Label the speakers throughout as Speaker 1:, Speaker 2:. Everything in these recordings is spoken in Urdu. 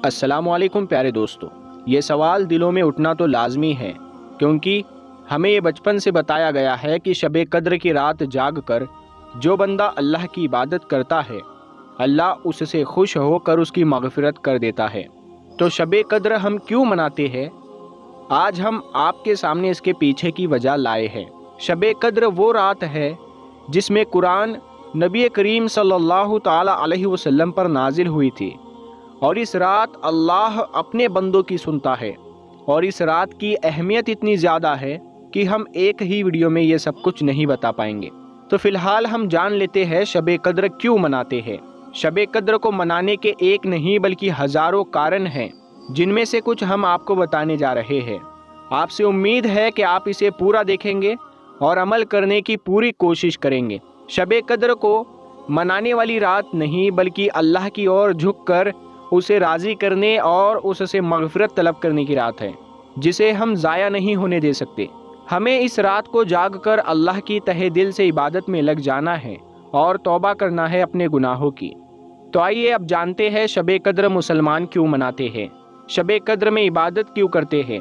Speaker 1: السلام علیکم پیارے دوستو، یہ سوال دلوں میں اٹھنا تو لازمی ہے، کیونکہ ہمیں یہ بچپن سے بتایا گیا ہے کہ شب قدر کی رات جاگ کر جو بندہ اللہ کی عبادت کرتا ہے، اللہ اس سے خوش ہو کر اس کی مغفرت کر دیتا ہے۔ تو شب قدر ہم کیوں مناتے ہیں؟ آج ہم آپ کے سامنے اس کے پیچھے کی وجہ لائے ہیں۔ شب قدر وہ رات ہے جس میں قرآن نبی کریم صلی اللہ تعالی علیہ وسلم پر نازل ہوئی تھی، اور اس رات اللہ اپنے بندوں کی سنتا ہے، اور اس رات کی اہمیت اتنی زیادہ ہے کہ ہم ایک ہی ویڈیو میں یہ سب کچھ نہیں بتا پائیں گے۔ تو فی الحال ہم جان لیتے ہیں شب قدر کیوں مناتے ہیں۔ شب قدر کو منانے کے ایک نہیں بلکہ ہزاروں کارن ہیں، جن میں سے کچھ ہم آپ کو بتانے جا رہے ہیں۔ آپ سے امید ہے کہ آپ اسے پورا دیکھیں گے اور عمل کرنے کی پوری کوشش کریں گے۔ شب قدر کو منانے والی رات نہیں بلکہ اللہ کی اور جھک کر اسے راضی کرنے اور اس سے مغفرت طلب کرنے کی رات ہے، جسے ہم ضائع نہیں ہونے دے سکتے۔ ہمیں اس رات کو جاگ کر اللہ کی تہہ دل سے عبادت میں لگ جانا ہے اور توبہ کرنا ہے اپنے گناہوں کی۔ تو آئیے اب جانتے ہیں شب قدر مسلمان کیوں مناتے ہیں، شب قدر میں عبادت کیوں کرتے ہیں۔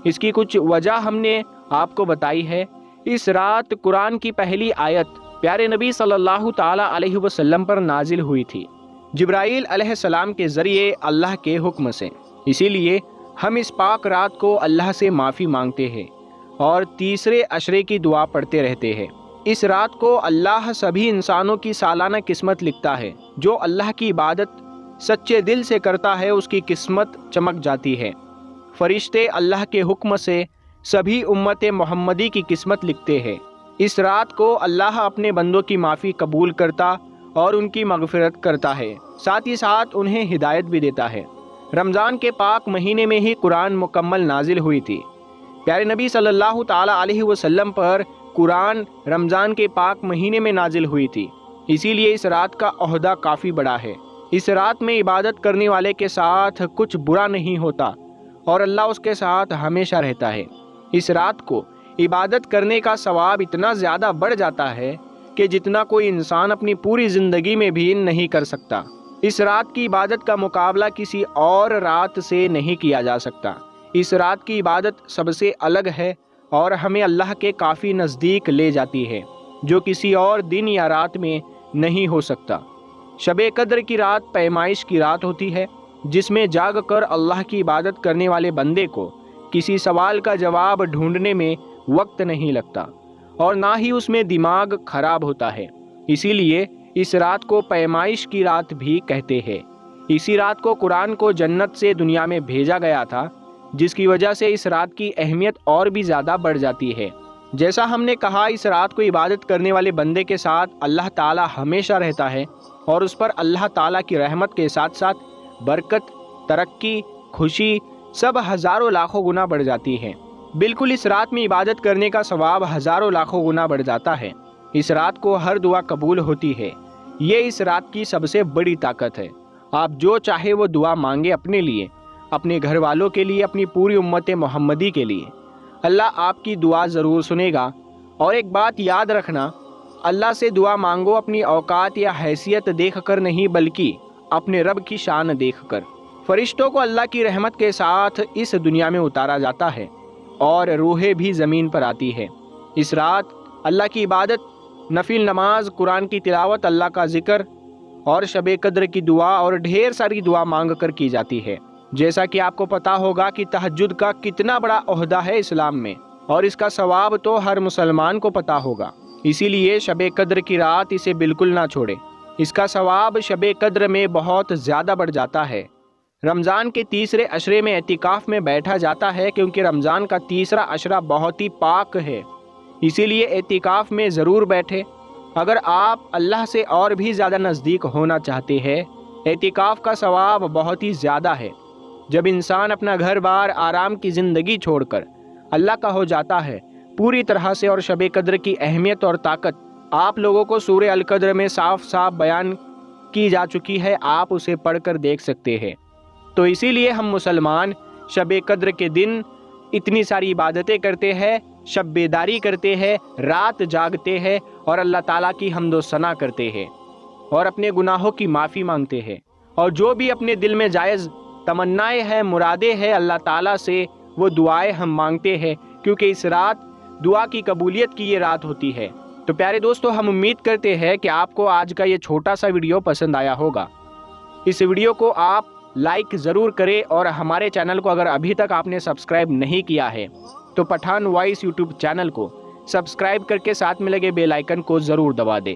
Speaker 1: اس کی کچھ وجہ ہم نے آپ کو بتائی ہے۔ اس رات قرآن کی پہلی آیت پیارے نبی صلی اللہ تعالی علیہ وسلم پر نازل ہوئی تھی، جبرائیل علیہ السلام کے ذریعے اللہ کے حکم سے۔ اسی لیے ہم اس پاک رات کو اللہ سے معافی مانگتے ہیں اور تیسرے عشرے کی دعا پڑھتے رہتے ہیں۔ اس رات کو اللہ سبھی انسانوں کی سالانہ قسمت لکھتا ہے۔ جو اللہ کی عبادت سچے دل سے کرتا ہے اس کی قسمت چمک جاتی ہے۔ فرشتے اللہ کے حکم سے سبھی امت محمدی کی قسمت لکھتے ہیں۔ اس رات کو اللہ اپنے بندوں کی معافی قبول کرتا اور ان کی مغفرت کرتا ہے، ساتھ ہی ساتھ انہیں ہدایت بھی دیتا ہے۔ رمضان کے پاک مہینے میں ہی قرآن مکمل نازل ہوئی تھی۔ پیارے نبی صلی اللہ تعالی علیہ وسلم پر قرآن رمضان کے پاک مہینے میں نازل ہوئی تھی، اسی لیے اس رات کا عہدہ کافی بڑا ہے۔ اس رات میں عبادت کرنے والے کے ساتھ کچھ برا نہیں ہوتا اور اللہ اس کے ساتھ ہمیشہ رہتا ہے۔ اس رات کو عبادت کرنے کا ثواب اتنا زیادہ بڑھ جاتا ہے کہ جتنا کوئی انسان اپنی پوری زندگی میں بھی نہیں کر سکتا۔ اس رات کی عبادت کا مقابلہ کسی اور رات سے نہیں کیا جا سکتا۔ اس رات کی عبادت سب سے الگ ہے اور ہمیں اللہ کے کافی نزدیک لے جاتی ہے، جو کسی اور دن یا رات میں نہیں ہو سکتا۔ شب قدر کی رات پیمائش کی رات ہوتی ہے، جس میں جاگ کر اللہ کی عبادت کرنے والے بندے کو کسی سوال کا جواب ڈھونڈنے میں وقت نہیں لگتا اور نہ ہی اس میں دماغ خراب ہوتا ہے۔ اسی لیے اس رات کو پیمائش کی رات بھی کہتے ہیں۔ اسی رات کو قرآن کو جنت سے دنیا میں بھیجا گیا تھا، جس کی وجہ سے اس رات کی اہمیت اور بھی زیادہ بڑھ جاتی ہے۔ جیسا ہم نے کہا، اس رات کو عبادت کرنے والے بندے کے ساتھ اللہ تعالی ہمیشہ رہتا ہے اور اس پر اللہ تعالی کی رحمت کے ساتھ ساتھ برکت، ترقی، خوشی سب ہزاروں لاکھوں گنا بڑھ جاتی ہے۔ بالکل اس رات میں عبادت کرنے کا ثواب ہزاروں لاکھوں گنا بڑھ جاتا ہے۔ اس رات کو ہر دعا قبول ہوتی ہے۔ یہ اس رات کی سب سے بڑی طاقت ہے۔ آپ جو چاہے وہ دعا مانگے، اپنے لیے، اپنے گھر والوں کے لیے، اپنی پوری امت محمدی کے لیے، اللہ آپ کی دعا ضرور سنے گا۔ اور ایک بات یاد رکھنا، اللہ سے دعا مانگو اپنی اوقات یا حیثیت دیکھ کر نہیں، بلکہ اپنے رب کی شان دیکھ کر۔ فرشتوں کو اللہ کی رحمت کے ساتھ اس دنیا میں اتارا جاتا ہے اور روحیں بھی زمین پر آتی ہے۔ اس رات اللہ کی عبادت، نفل نماز، قرآن کی تلاوت، اللہ کا ذکر اور شب قدر کی دعا اور ڈھیر ساری دعا مانگ کر کی جاتی ہے۔ جیسا کہ آپ کو پتا ہوگا کہ تہجد کا کتنا بڑا عہدہ ہے اسلام میں، اور اس کا ثواب تو ہر مسلمان کو پتا ہوگا۔ اسی لیے شب قدر کی رات اسے بالکل نہ چھوڑے۔ اس کا ثواب شب قدر میں بہت زیادہ بڑھ جاتا ہے۔ رمضان کے تیسرے عشرے میں اعتکاف میں بیٹھا جاتا ہے، کیونکہ رمضان کا تیسرا عشرہ بہت ہی پاک ہے، اسی لیے اعتکاف میں ضرور بیٹھے۔ اگر آپ اللہ سے اور بھی زیادہ نزدیک ہونا چاہتے ہیں، اعتکاف کا ثواب بہت ہی زیادہ ہے۔ جب انسان اپنا گھر بار، آرام کی زندگی چھوڑ کر اللہ کا ہو جاتا ہے پوری طرح سے، اور شب قدر کی اہمیت اور طاقت آپ لوگوں کو سورہ القدر میں صاف صاف بیان کی جا چکی ہے، آپ اسے پڑھ کر دیکھ سکتے ہیں۔ تو اسی لیے ہم مسلمان شب قدر کے دن اتنی ساری عبادتیں کرتے ہیں، شب بیداری کرتے ہیں، رات جاگتے ہیں اور اللہ تعالیٰ کی حمد و ثنا کرتے ہیں اور اپنے گناہوں کی معافی مانگتے ہیں، اور جو بھی اپنے دل میں جائز تمنائیں ہیں، مرادیں ہیں اللہ تعالیٰ سے، وہ دعائیں ہم مانگتے ہیں، کیونکہ اس رات دعا کی قبولیت کی یہ رات ہوتی ہے۔ تو پیارے دوستو، ہم امید کرتے ہیں کہ آپ کو آج کا یہ چھوٹا سا ویڈیو پسند آیا ہوگا۔ اس ویڈیو کو آپ لائک ضرور کریں، اور ہمارے چینل کو اگر ابھی تک آپ نے سبسکرائب نہیں کیا ہے تو پٹھان وائس یوٹیوب چینل کو سبسکرائب کر کے ساتھ میں لگے بیل آئیکن کو ضرور دبا دیں۔